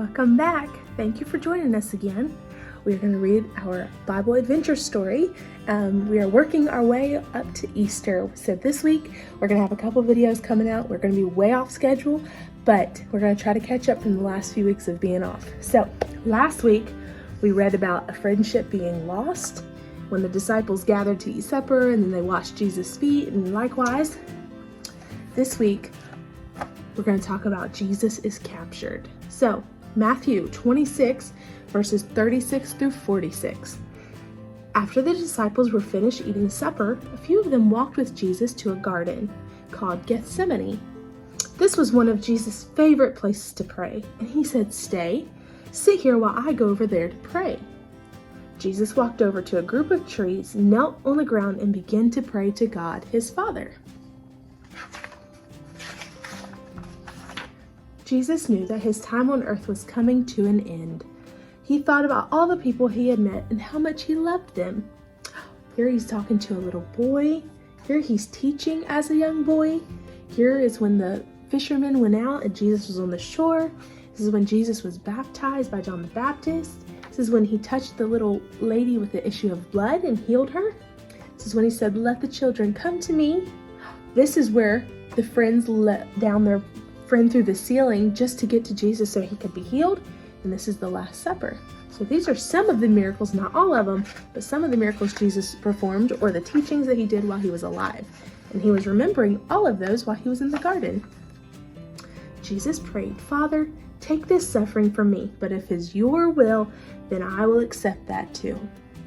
Welcome back. Thank you for joining us again. We are going to read our Bible adventure story. We are working our way up to Easter. So this week we're going to have a couple videos coming out. We're going to be way off schedule, but we're going to try to catch up from the last few weeks of being off. So last week we read about a friendship being lost when the disciples gathered to eat supper and then they washed Jesus' feet, and likewise this week we're going to talk about Jesus is captured. So Matthew 26 verses 36 through 46. After the disciples were finished eating supper, a few of them walked with Jesus to a garden called Gethsemane. This was one of Jesus' favorite places to pray, and he said, "Stay, sit here while I go over there to pray." Jesus walked over to a group of trees, knelt on the ground, and began to pray to God, his Father. Jesus knew that his time on earth was coming to an end. He thought about all the people he had met and how much he loved them. Here he's talking to a little boy. Here he's teaching as a young boy. Here is when the fishermen went out and Jesus was on the shore. This is when Jesus was baptized by John the Baptist. This is when he touched the little lady with the issue of blood and healed her. This is when he said, "Let the children come to me." This is where the friends let down their friend through the ceiling just to get to Jesus so he could be healed. And this is the Last Supper. So these are some of the miracles, not all of them, but some of the miracles Jesus performed or the teachings that he did while he was alive. And he was remembering all of those while he was in the garden. Jesus prayed, "Father, take this suffering from me, but if it's your will, then I will accept that too."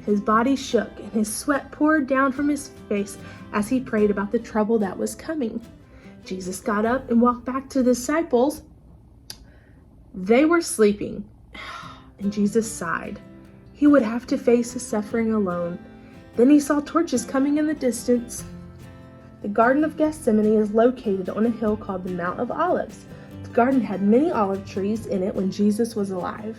His body shook and his sweat poured down from his face as he prayed about the trouble that was coming. Jesus got up and walked back to the disciples. They were sleeping, and Jesus sighed. He would have to face his suffering alone. Then he saw torches coming in the distance. The Garden of Gethsemane is located on a hill called the Mount of Olives. The garden had many olive trees in it when Jesus was alive.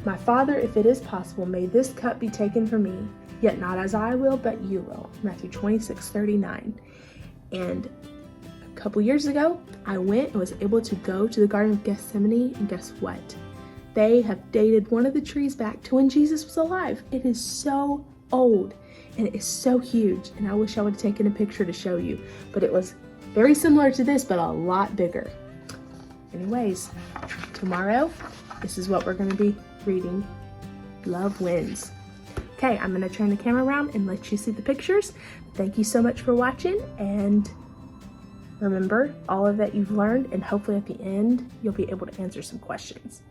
"My Father, if it is possible, may this cup be taken from me, yet not as I will, but you will." Matthew 26:39. And a couple years ago, I went and was able to go to the Garden of Gethsemane, and guess what? They have dated one of the trees back to when Jesus was alive. It is so old, and it is so huge, and I wish I would have taken a picture to show you, but it was very similar to this, but a lot bigger. Anyways, tomorrow, this is what we're going to be reading. Love wins. Okay, I'm going to turn the camera around and let you see the pictures. Thank you so much for watching, and remember all of that you've learned, and hopefully at the end, you'll be able to answer some questions.